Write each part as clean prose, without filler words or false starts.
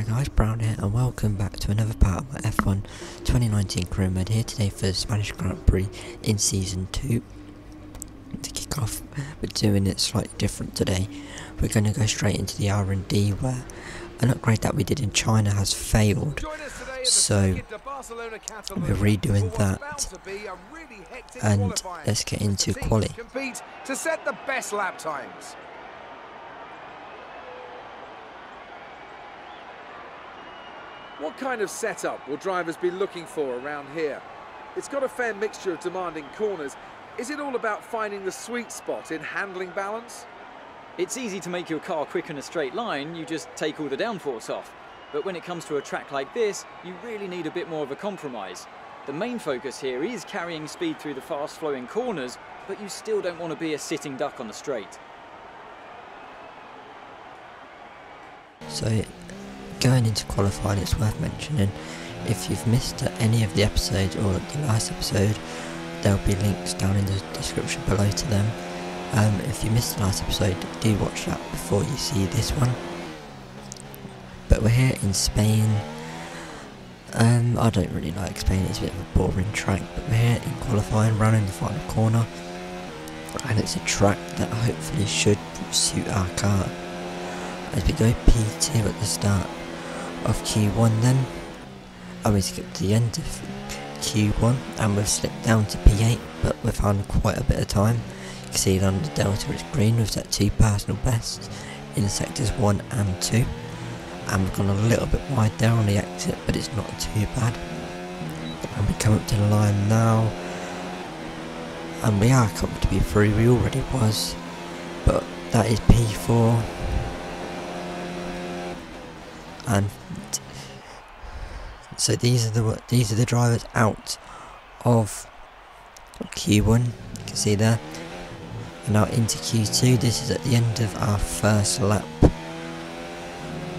guys, Brown here, and welcome back to another part of my F1 2019 career mode here today for the Spanish Grand Prix in Season 2. To kick off, we're doing it slightly different today. We're going to go straight into the R&D where an upgrade that we did in China has failed. So we're redoing that, and let's get into quali. To set the best lap times. What kind of setup will drivers be looking for around here? It's got a fair mixture of demanding corners. Is it all about finding the sweet spot in handling balance? It's easy to make your car quick in a straight line, you just take all the downforce off. But when it comes to a track like this, you really need a bit more of a compromise. The main focus here is carrying speed through the fast-flowing corners, but you still don't want to be a sitting duck on the straight. So, going into qualifying, it's worth mentioning, if you've missed any of the episodes or the last episode, there'll be links down in the description below to them. If you missed the last episode, do watch that before you see this one. But we're here in Spain. I don't really like Spain, it's a bit of a boring track, but we're here in qualifying, rounding the final corner, and it's a track that hopefully should suit our car. As we go P2 at the start of Q1 then, and we skip to the end of Q1 and we've slipped down to P8, but we've found quite a bit of time. You can see on the Delta it's green, we've set 2 personal bests in the sectors 1 and 2, and we've gone a little bit wide there on the exit, but it's not too bad. And we come up to the line now, and we are comfortably through, we already was, but that is P4. And so these are the drivers out of Q1, you can see there, and now into Q2. This is at the end of our first lap.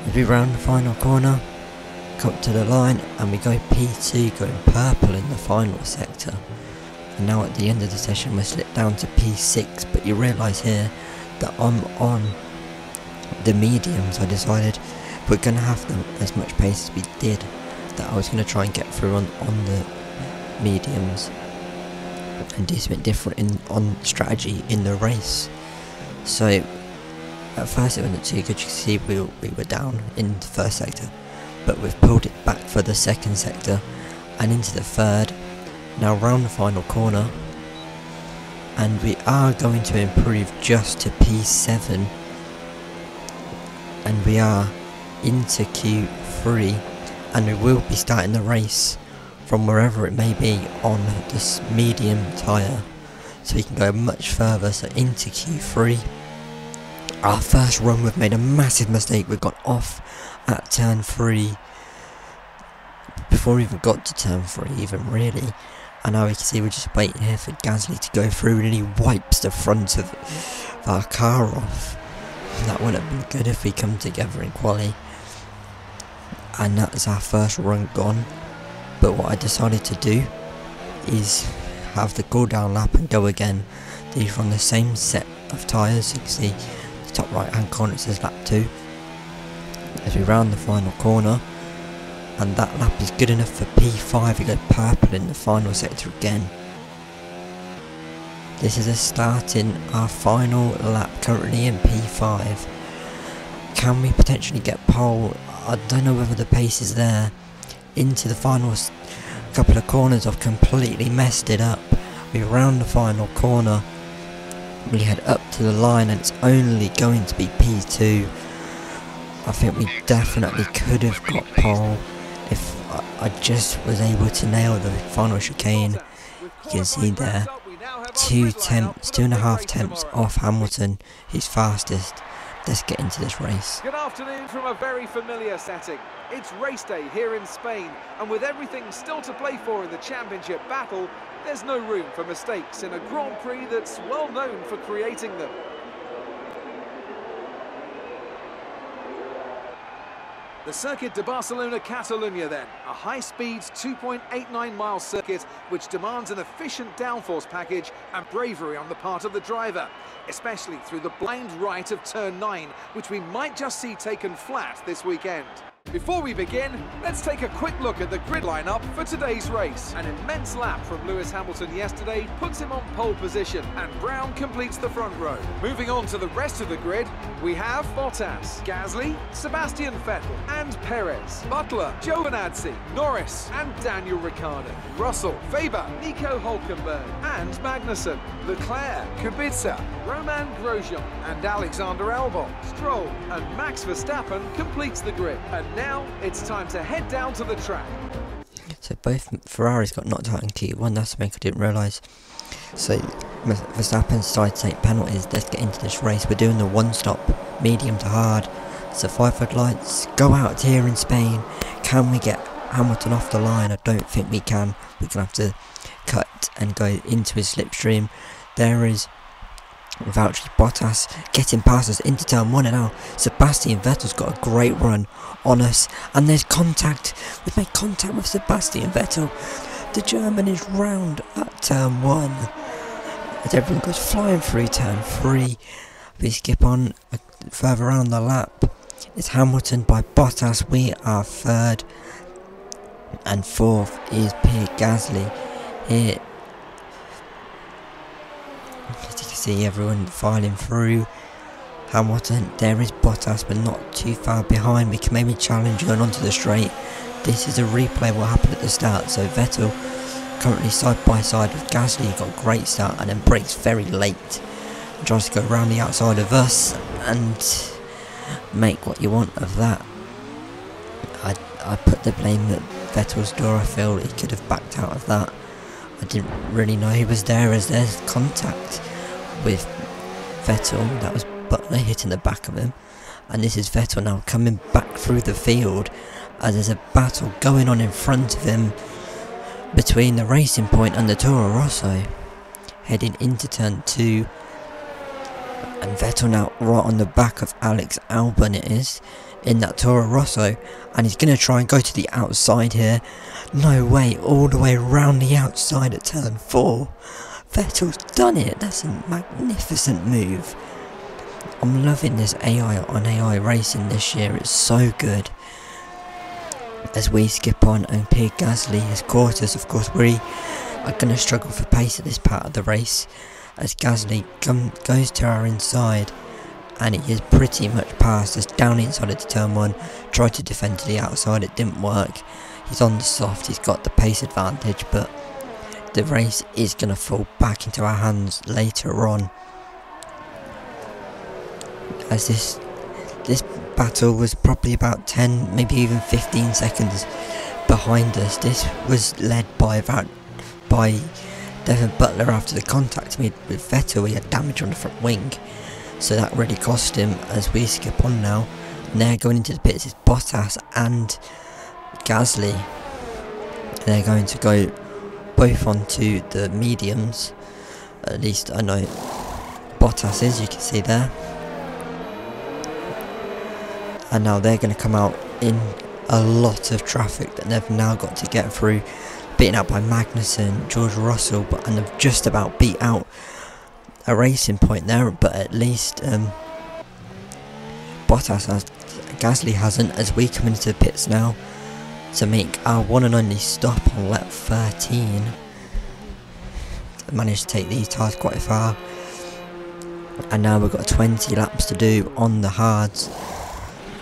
As we round the final corner, come up to the line, and we go P2, going purple in the final sector. And now at the end of the session we're slipped down to P6, but you realise here that I'm on the mediums. I decided we're going to have them as much pace as we did, that I was going to try and get through on the mediums and do something different on strategy in the race. So at first it wasn't too good. You can see we were down in the first sector, but we've pulled it back for the second sector and into the third. Now round the final corner, and we are going to improve just to P7, and we are into Q3, and we will be starting the race from wherever it may be on this medium tyre, so we can go much further. So into Q3, our first run we've made a massive mistake. We've got off at turn 3 before we even got to turn 3 even really, and now we can see we're just waiting here for Gasly to go through, and he wipes the front of our car off. That wouldn't have been good if we come together in quali. And that's our first run gone. But what I decided to do is have the cool down lap and go again. These are on the same set of tyres. You can see the top right hand corner, it says lap 2. As we round the final corner, and that lap is good enough for P5. We go purple in the final sector again. This is a start in our final lap, currently in P5. Can we potentially get pole? I don't know whether the pace is there. Into the final couple of corners I've completely messed it up. We round the final corner, we head up to the line, and it's only going to be P2. I think we definitely could have got pole if I just was able to nail the final chicane. You can see there, 2.5 tenths off Hamilton, who's fastest. Let's get into this race. Good afternoon from a very familiar setting. It's race day here in Spain, and with everything still to play for in the championship battle, there's no room for mistakes in a Grand Prix that's well known for creating them. The Circuit de Barcelona Catalunya then, a high-speed 2.89-mile circuit which demands an efficient downforce package and bravery on the part of the driver, especially through the blind right of turn 9, which we might just see taken flat this weekend. Before we begin, let's take a quick look at the grid lineup for today's race. An immense lap from Lewis Hamilton yesterday puts him on pole position, and Brown completes the front row. Moving on to the rest of the grid, we have Bottas, Gasly, Sebastian Vettel and Perez, Butler, Giovinazzi, Norris and Daniel Ricciardo, Russell, Faber, Nico Hülkenberg and Magnussen, Leclerc, Kubica, Roman Grosjean and Alexander Albon. Stroll and Max Verstappen completes the grid. And now it's time to head down to the track. So both Ferraris got knocked out in Q1, that's something I didn't realise. So Verstappen decided to take penalties. Let's get into this race. We're doing the one stop, medium to hard. So 5 red lights, go out here in Spain. Can we get Hamilton off the line? I don't think we can. We're going to have to cut and go into his slipstream. There is Valtteri Bottas getting past us into turn 1, and now Sebastian Vettel's got a great run on us, and there's contact. We've made contact with Sebastian Vettel. The German is round at turn 1 as everyone goes flying through turn 3. We skip on further around the lap. It's Hamilton by Bottas. We are 3rd, and 4th is Pierre Gasly. Here, as you can see, everyone filing through. Hamilton, there is Bottas, but not too far behind. We can maybe challenge going onto the straight. This is a replay of what happened at the start. So Vettel currently side by side with Gasly. Got a great start and then brakes very late. Tries to go around the outside of us and make what you want of that. I put the blame at Vettel's door. I feel he could have backed out of that. I didn't really know he was there, as there's contact with Vettel. That was Butler hitting the back of him, and this is Vettel now coming back through the field as there's a battle going on in front of him between the Racing Point and the Toro Rosso, heading into turn 2. And Vettel now right on the back of Alex Albon, it is, in that Toro Rosso, and he's going to try and go to the outside here. No way, all the way around the outside at turn 4. Vettel's done it. That's a magnificent move. I'm loving this AI on AI racing this year. It's so good. As we skip on, and Pierre Gasly has caught us. Of course, we are going to struggle for pace at this part of the race, as Gasly goes to our inside, and he is pretty much past us down inside into turn 1. Tried to defend to the outside, it didn't work. He's on the soft, he's got the pace advantage, but the race is going to fall back into our hands later on, as this battle was probably about 10, maybe even 15 seconds behind us. This was led by Devin Butler after the contact made with Vettel. He had damage on the front wing, so that really cost him. As we skip on now, and they're going into the pits is Bottas and Gasly. They're going to go both onto the mediums, at least I know Bottas is, you can see there. And now they're going to come out in a lot of traffic that they've now got to get through, beaten out by Magnussen, George Russell, and they've just about beat out a Racing Point there, but at least Bottas has, Gasly hasn't, as we come into the pits now to make our one and only stop on lap 13. Managed to take these tyres quite far, and now we've got 20 laps to do on the hards.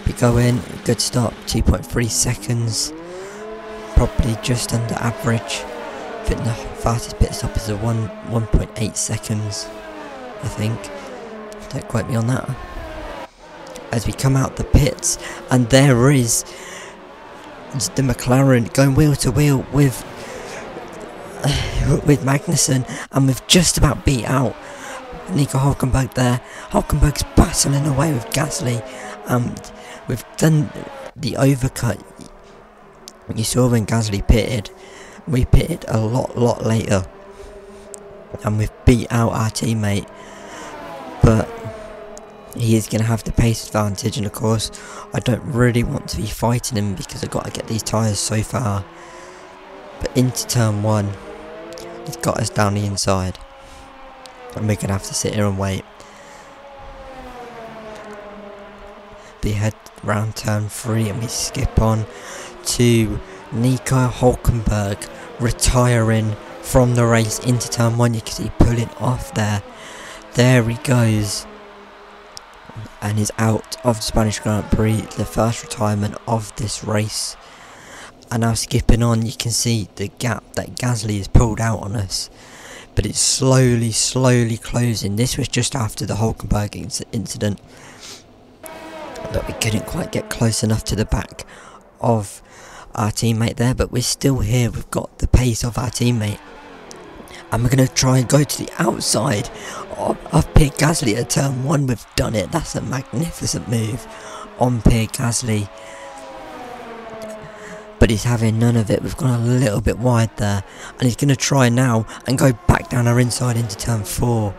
We go in, good stop, 2.3 seconds, probably just under average. I think the fastest pit stop is a 1.8 seconds, I think. Don't quote me on that. As we come out the pits, and there is the McLaren going wheel to wheel with Magnussen, and we've just about beat out Nico Hülkenberg there. Hülkenberg's battling away with Gasly, and we've done the overcut. You saw when Gasly pitted, we pitted a lot later, and we've beat out our teammate, but he is going to have the pace advantage, and of course I don't really want to be fighting him because I've got to get these tyres so far. But into turn 1, he's got us down the inside, and we're going to have to sit here and wait. we head round turn 3 and we skip on to Nico Hulkenberg retiring from the race into turn 1. You can see pulling off there. There he goes, and is out of the Spanish Grand Prix, the first retirement of this race. And now skipping on, you can see the gap that Gasly has pulled out on us, but it's slowly closing. This was just after the Hulkenberg incident, that we couldn't quite get close enough to the back of our teammate there, but we're still here. We've got the pace of our teammate, and we're going to try and go to the outside of Pierre Gasly at turn 1. We've done it. That's a magnificent move on Pierre Gasly, but he's having none of it. We've gone a little bit wide there, and he's going to try now and go back down our inside into turn 4.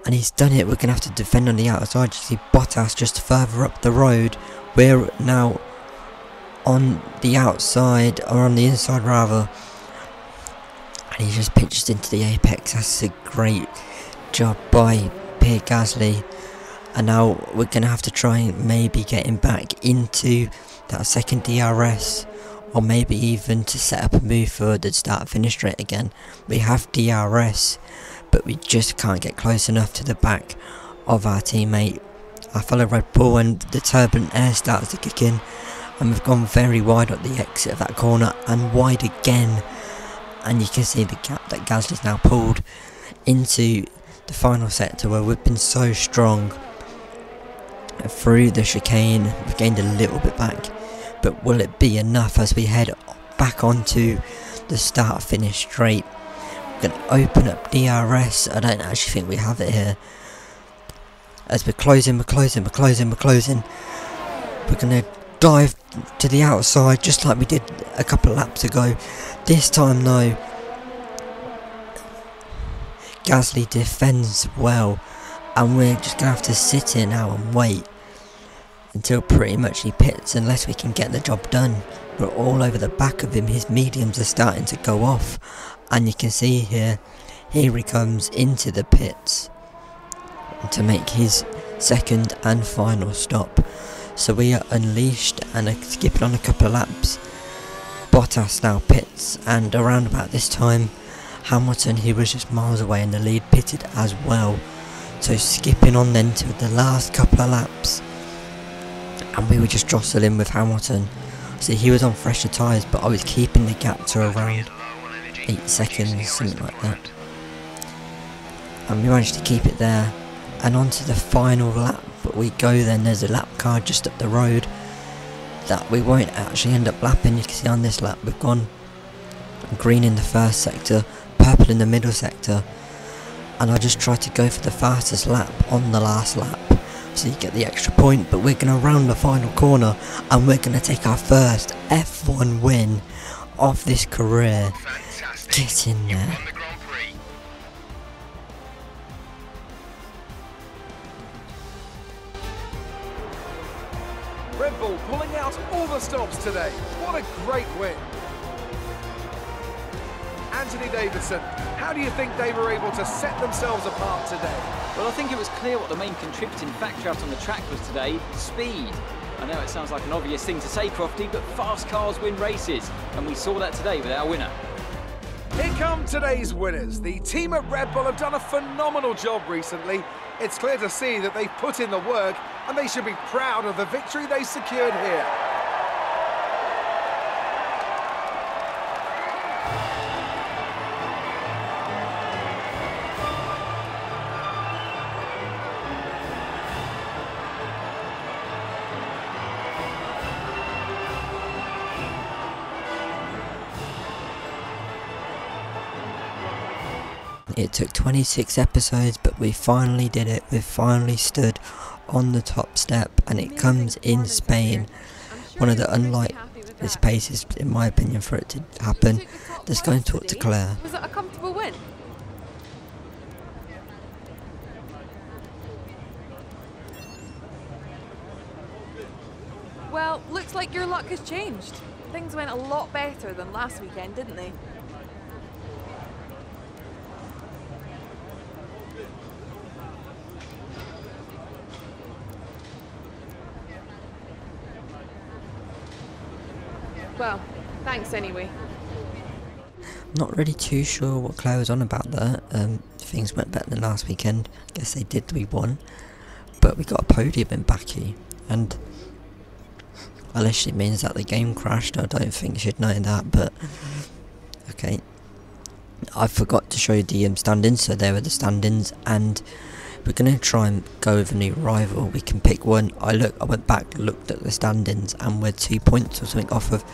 And he's done it. We're going to have to defend on the outside. You see Bottas just further up the road. We're now on the outside, or on the inside rather, and he just pitches into the apex. That's a great job by Pierre Gasly. And now we're going to have to try and maybe get him back into that second DRS, or maybe even to set up a move for the start finish straight again. We have DRS, but we just can't get close enough to the back of our teammate, our fellow Red Bull, and the turbulent air starts to kick in, and we've gone very wide at the exit of that corner, and wide again. And you can see the gap that Gasly's now pulled into the final sector, where we've been so strong through the chicane. We've gained a little bit back, but will it be enough as we head back onto the start finish straight? We're going to open up DRS. I don't actually think we have it here, as we're closing. We're going to dive to the outside just like we did a couple of laps ago. This time though, Gasly defends well, and we're just going to have to sit here now and wait until pretty much he pits, unless we can get the job done. We're all over the back of him. His mediums are starting to go off, and you can see here he comes into the pits to make his second and final stop. So we are unleashed and are skipping on a couple of laps. Bottas now pits, and around about this time Hamilton, who was just miles away in the lead, pitted as well. So skipping on then to the last couple of laps, and we were just jostling with Hamilton. See, he was on fresher tyres, but I was keeping the gap to around 8 seconds, something like that. And we managed to keep it there, and on to the final lap. But we go then, there's a lap car just up the road that we won't actually end up lapping. You can see on this lap we've gone green in the first sector, purple in the middle sector, and I just tried to go for the fastest lap on the last lap, so you get the extra point. But we're going to round the final corner, and we're going to take our first F1 win of this career. Fantastic. Get in there. Red Bull pulling out all the stops today. What a great win. Anthony Davidson, how do you think they were able to set themselves apart today? Well, I think it was clear what the main contributing factor out on the track was today: speed. I know it sounds like an obvious thing to say, Crofty, but fast cars win races, and we saw that today with our winner. Here come today's winners. The team at Red Bull have done a phenomenal job recently. It's clear to see that they've put in the work, and they should be proud of the victory they secured here. It took 26 episodes, but we finally did it. We finally stood on the top step, and it comes in Spain. One of the unlikeliest paces, in my opinion, for it to happen. Let's go and talk to Claire. Was it a comfortable win? Well, looks like your luck has changed. Things went a lot better than last weekend, didn't they? Well, thanks anyway. Not really too sure what Claire was on about there. Things went better than last weekend. Guess they did, we won. But we got a podium in Baku, and unless it means that the game crashed, I don't think you should know that, but okay. I forgot to show you the standings, so there were the standings, and we're going to try and go with a new rival. We can pick one. I went back, looked at the standings, and we're 2 points or something off of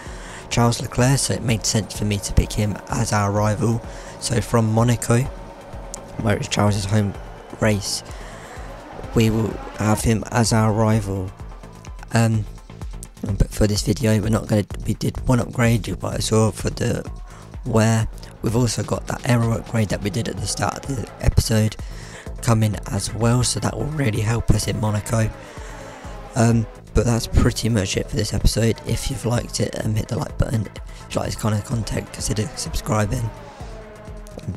Charles Leclerc, so it made sense for me to pick him as our rival. So from Monaco, where it's Charles's home race, we will have him as our rival. But for this video, we did one upgrade, you might have saw for the wear. We've also got that aero upgrade that we did at the start of the episode coming as well, so that will really help us in Monaco. But that's pretty much it for this episode. If you've liked it, hit the like button. If you like this kind of content, consider subscribing.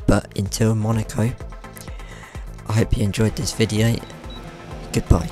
But until Monaco, I hope you enjoyed this video. Goodbye.